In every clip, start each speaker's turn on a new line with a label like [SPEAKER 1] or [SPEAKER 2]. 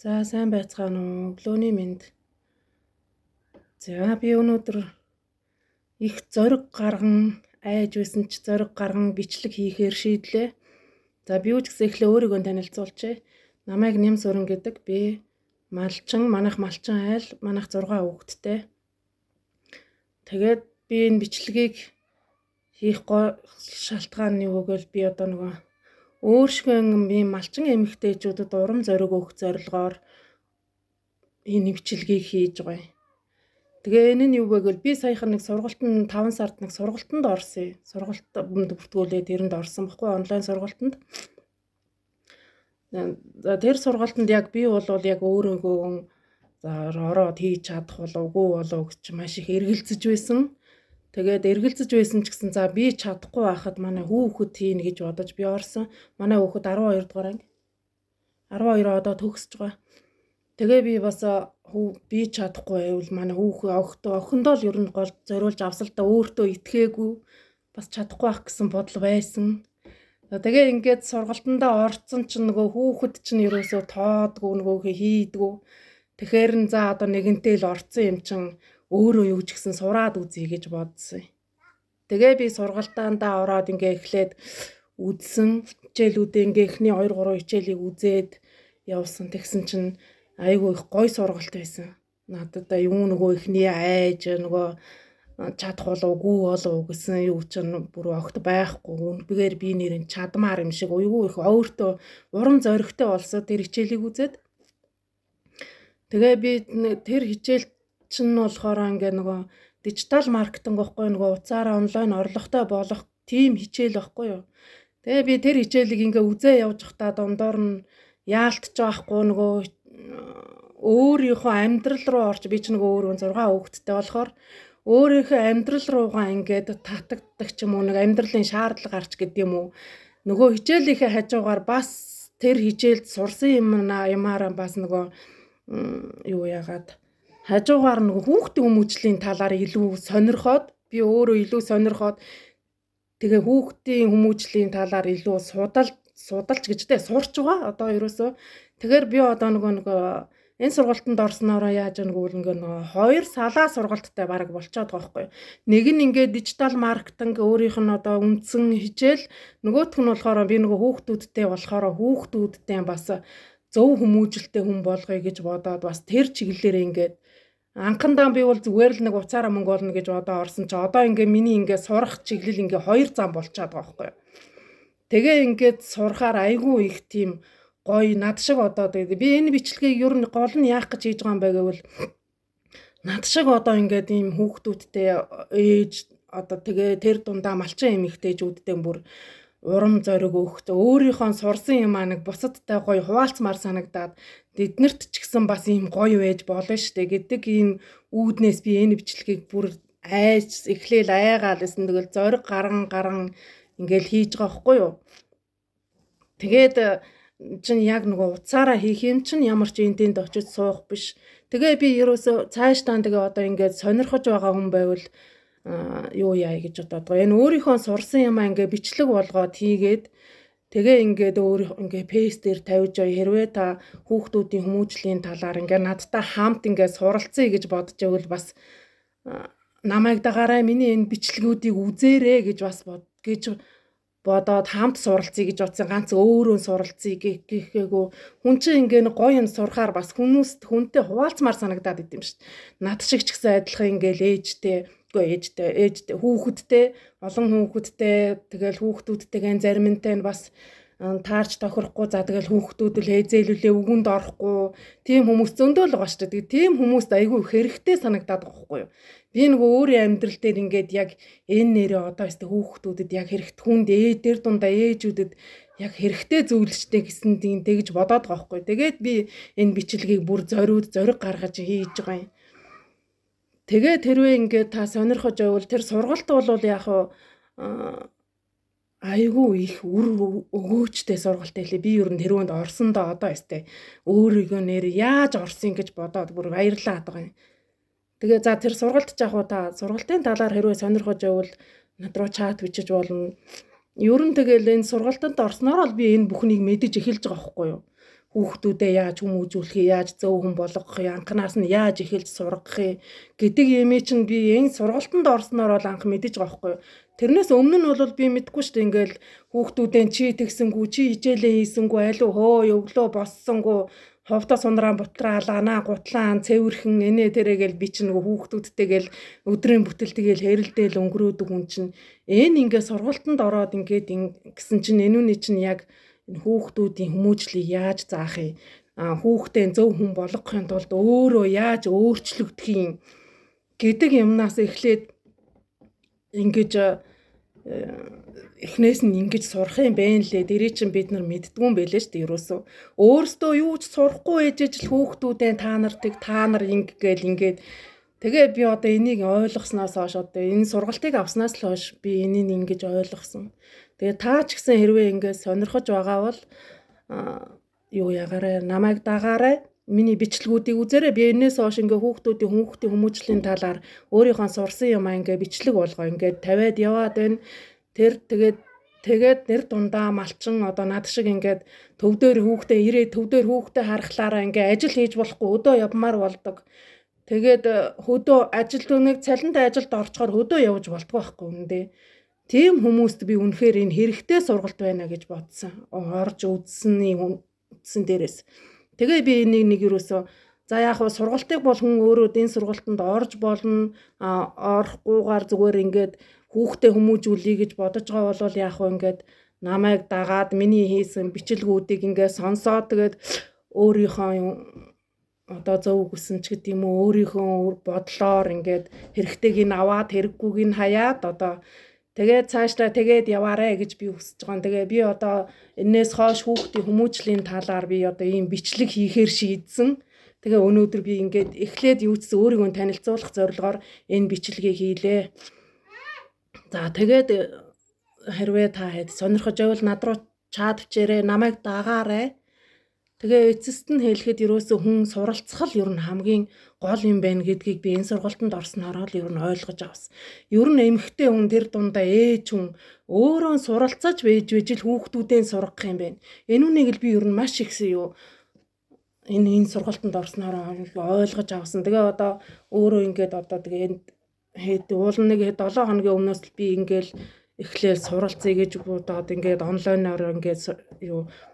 [SPEAKER 1] За сайн байцгаана уу? Өглөөний мэнд. За би өнөөдөр их зориг гарган айж байсан ч зориг гарган бичлэг хийхээр шийдлээ. За би юу ч гэсэн эхлээ өөрийгөө танилцуулчихъя. Намайг Нямс Өрн гэдэг. Би манайх малчин айл, манайх 6 хүүхэдтэй. Тэгээд би энэ бичлэгийг хийх шалтгаан нь юу гэвэл би одоо нөгөө өөршгөн би малчин эмэгтэйчүүдэд урам зориг өгөх зорилгоор энэ бичлэгийг хийж байгаа юм. Тэгээ энэ нь юу вэ гэвэл би саяхан нэг сургалтанд 5 сард нэг сургалтанд орсон. Сургалт бүртгүүлээд тэрэнд орсон баггүй онлайн сургалтанд. За тэр сургалтанд яг би бол яг өөрийгөө ороод хийж чадах болов уу болов гэж маш их эргэлзэж байсан. Тэгээд эргэлзэж байсан ч гэсэн за би чадахгүй байхад манай хүүхэд хийнэ гэж бодож би орсон. Манай хүүхэд 12 дугаар анги. 12 одоо төгсөж байгаа. Тэгээ би бас би чадахгүй байвал манай охиндоо л ер нь гол зориулж авсан л да өөртөө итгээгүй бас чадахгүй байх гэсэн бодол байсан. Тэгээ ингээд сургалтандаа орцсон чинь нөгөө хүүхэд чинь ерөөсөө тоодгүй нөгөө хийдгүү. Тэгэхээр за одоо нэгэнтэй л орцсон юм чинь өөрөө юу ч гэсэн сураад үзье гэж бодсон. Тэгээ би сургалтаандаа ороод ингээ эхлээд үзсэн. Хичээлүүдээ ингээ эхний 2 3 хичээлийг үзээд явсан. Тэгсэн чинь айгүй их гой сургалт байсан. Надад юу нөгөө эхний айж нөгөө чадах болоогүй болов гэсэн юу чинь бүр огт байхгүй. Үнэхээр би нэрэн чадмаар юм шиг уйгүй их өөртөө урам зоригтой болсон тэр хичээлийг үзээд. Тэгээ би тэр хичээл чинь болохоор ингээ нөгөө дижитал маркетинг байхгүй нөгөө уцаараа онлайн орлоготой болох тийм хичээл байхгүй юу. Тэгээ би тэр хичээлийг ингээ үзээ явж байхдаа дундуур нь яалтж байхгүй нөгөө өөрийнхөө амьдрал руу орч би ч нөгөө өөрөө 6 хүүхэдтэй болохоор өөрийнхөө амьдрал руугаа ингээд татагддаг ч юм уу нэг амьдралын шаардлага гарч гэдэг юм уу. Нөгөө хичээлийнхээ хажуугаар бас тэр хичээлд сурсан юмараа бас нөгөө юу яагаад хажуугаар нөгөө хүүхдийн хүмүүжлийн талаар илүү сонирхоод би өөрөө илүү сонирхоод тэгээ хүүхдийн хүмүүжлийн талаар илүү судалж гэжтэй сурч байгаа одоо ерөөсөө тэгэхээр би одоо нөгөө энэ сургалтанд орсноороо яаж нэгвэл нөгөө 2 салаа сургалттай баг болчиход байгаа байхгүй. Нэг нь ингээд дижитал маркетинг өөрийнх нь одоо үндсэн хичээл нөгөөх нь болохоор би нөгөө хүүхдүүдтэй болохоор хүүхдүүдтэй бас зөв хүмүүжлтэй хүн болгоё гэж бодоод бас тэр чиглэлээр ингээд анхандаа би бол зүгээр л нэг уцаараа мөнгө олно гэж одоо орсон чи одоо ингээ миний ингээ сурах чиглэл ингээ 2 зам болчиход байгаа байхгүй. Тэгээ ингээд сурахаар айгүй их тийм гоё над шиг одоо би энэ бичлэгийг ер нь гол нь яах гэж хийж байгаа юм бэ гэвэл над шиг одоо ингээд ийм хүүхдүүдтэй ээж одоо тэгээ тэр дундаа малчин эмэгтэйчүүдтэй бүр урам зориг өгөх өөрийнхөө сурсан юм нэг бусадтай гоё хуваалцмаар санагдаад эднэрт ч гэсэн бас ийм гоё байж болно штэ гэдэг ийм үүднээс би энэ бичлэгийг бүр айж эхлээл айгаал гэсэн тэгэл зориг гаран ингээл хийж байгаа байхгүй юу. Тэгээд чинь яг нөгөө уцаараа хийх юм чинь ямар ч энтэнд очиж суух биш. Тэгээ би ерөөсөө цаашдаа тэгээ одоо ингээд сонирхож байгаа хүн байвал юу яа гэж бодоод байгаа. Энэ өөрийнхөө сурсан юмаа ингээ бичлэг болгоод хийгээд тэгээ ингээд өөрийнхөө ингээ пэйс дээр тавьж хэрвээ та хүүхдүүдийн хүмүүжлийн талаар ингээ надтай хамт ингээ суралцъя гэж бодож байвал бас намайг дагаарай миний энэ бичлэгүүдийг үзээрэй гэж бас бодоод хамт суралцъя гэж бодсон. Ганц өөрөө суралцъя гэхээгүй хүн чинь ингээ гоё юм сурахаар бас хүнтэй хуваалцмаар санагдаад идэм шүү дээ. Над шиг ч гэсэн адилхан ингээл ээжтэй хүүхэдтэй олон хүүхэдтэй тэгэл хүүхдүүдтэйгээ заримнтай нь бас таарч тохирохгүй за тэгэл хүүхдүүд л хээзээлүүлээ үгэнд орохгүй тийм хүмүүс зөндөөл байгаа шүү дээ. Тийм хүмүүст айгүй хэрэгтэй санагдаад байгаа байхгүй юу. Би нөгөө өөрийн амьдрал дээр ингээд яг энэ нэрээ одоо өстө хүүхдүүдэд яг хэрэгтэй хүнд дээр дундаа ээжүүдэд яг хэрэгтэй зөвлөжтэй гэсэн тэгж бодоод байгаа байхгүй. Тэгээд би энэ бичлэгийг бүр зориг гаргаж хийж байгаа юм. Тэгээ тэрвээ ингээд та сонирхож байвал тэр сургалт бол яг айгүй их үр өгөөчтэй сургалт байлээ. Би ер нь тэрвэнд орсондоо одоо өстэй өөрийгөө нэр яаж орсон гэж бодоод бүр баярлаад байгаа юм. Тэгээ за тэр сургалт жаахуу та сургалтын талаар хэрвээ сонирхож байвал над руу чат бичиж болно. Ер нь тэгэл энэ сургалтанд орсноор л би энэ бүхнийг мэдэж эхэлж байгаа байхгүй юу. хүүхдүүдээ яаж хүмүүжүүлэх, яаж зөв хүн болгох, анханаас нь яаж эхэлж сургах гэдэг юмыг чинь би энэ сургалтанд орсноор бол анх мэдэж байгаа байхгүй юу. Тэрнээс өмнө нь бол би мэдэхгүй шүү дээ. Ингээл хүүхдүүдэн чи тэгсэнгүү, чи хичээлээ хийсэнгүү, алуу хөө өглөө боссонгүү, ховдоо сундраа бутраал, анаа гутлаан, цэвэрхэн энэ тэрэгээл би чинь нөгөө хүүхдүүдтэйгээл өдрийн бүтэл тэгээл хэрэлдээл өнгөрөөдөг хүн чинь энэ ингээ сургалтанд ороод ингээд гэсэн чинь энүүний чинь яг хүүхдүүдийн хүмүүжлийг яаж заах юм, хүүхдээ зөв хүн болгохын тулд өөрөө яаж өөрчлөгдөх юм гэдэг юмнаас эхлээд ингэж эхнээс нь ингэж сурах юм байна лээ. Дэрээ чинь бид нар мэддгүй юм байлээ шүү дээ ерөөсөө. Өөрсдөө юу ч сурахгүй ээжэж л хүүхдүүдээ та нар ингээд тэгээ би одоо энийг ойлгосноос хойш одоо энэ сургалтыг авснаас л хойш би энийг ингэж ойлгосон. Тэгээ та ч гэсэн хэрвээ ингээд сонирхож байгаа бол юу ягаарай, намайг дагаарай. Миний бичлэгүүдийг үзээрэй. Би энэс хойш ингээ хүүхдийн хүмүүжлийн талаар өөрийнхөө сурсан юм ингээ бичлэг болгоо ингээ тавиад яваад байна. Тэр тэгээд нэр дундаа малчин одоо над шиг ингээд төвдөр хүүхдээ харахлаараа ингээ ажил хийж болохгүй өдөө явмаар болдог. Тэгээд хөдөө нэг цалинтай ажилд орчхоор хөдөө явж болдгоо байхгүй үнэндээ. Тийм хүмүүст би үнэхээр энэ хэрэгтэй сургалт байна гэж бодсон. Орж үзсэн дээрээс. Тэгээ би энийг юусоо за яг хөө сургалтыг бол хүн өөрөө энэ сургалтанд орж болно, орохгүйгээр зүгээр ингээд хүүхдээ хүмүүжүүлэе гэж бодож байгаа бол яг хөө ингээд намайг дагаад миний хийсэн бичлэгүүдийг ингээд сонсоод тэгээд өөрийнхөө одоо зөв хүсэн ч гэдэм үү өөрийнхөө бодлоор ингээд хэрэгтэйг нь аваад хэрэггүйг нь хаяад одоо тэгээд цаашдаа тэгээд яваарэ гэж би хүсэж байгаа. Тэгээ би одоо энэс хойш хүүхдийн хүмүүжлийн талаар би одоо ийм бичлэг хийхээр шийдсэн. Тэгээ өнөөдөр би ингээд эхлээд юуцсан өөрийгөө танилцуулах зорилгоор энэ бичлэгийг хийлээ. За тэгээд хэрвээ та сонирхож байвал над руу чат бичээрэй, намайг дагаарай. Тэгээ эцэст нь хэлэхэд ерөөсөө хүн суралцах л ер нь хамгийн гол юм байна гэдгийг би энэ сургалтанд орсноор л ер нь ойлгож авсан. Ер нь эмэгтэй хүн тэр дундаа ээж хүн өөрөө суралцаж байж л хүүхдүүдээ сургах юм байна. Энүүнийг л би ер нь маш их энэ сургалтанд орсноор ойлгож авсан. Тэгээ одоо өөрөө ингээд одоо тэгээ уул нэг 7 хоногийн өмнөөс л би ингээл эхлээл суралцъя гэж бодоод ингээд онлайнаар ингээд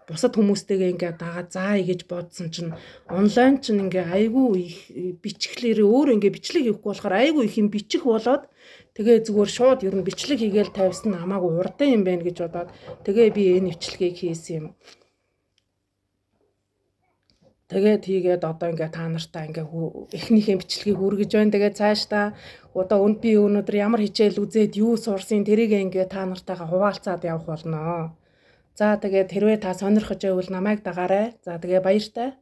[SPEAKER 1] бусад хүмүүстэйгээ ингээд дагаад заая гэж бодсон чинь онлайн чинь ингээд айгүй их бичглэрээ өөр ингээд бичлэг хийхгүй болохоор айгүй их юм бичих болоод тэгээ зүгээр шууд ер нь бичлэг хийгээл тавьсан хамаагүй урдан юм байна гэж бодоод тэгээ би энэ бичлэгийг хийсэн юм. Тэгээд хийгээд одоо ингээ та нартаа ингээ эхнийхээ бичлэгийг үргэж байна. Тэгээд цаашдаа одоо би өнөөдөр ямар хичээл үзээд юу сурсан тэрийг ингээ та нартайгаа хуваалцаад явах болно. За тэгээд хэрвээ та сонирхож байвал намайг дагаарай. За тэгээ баяртай.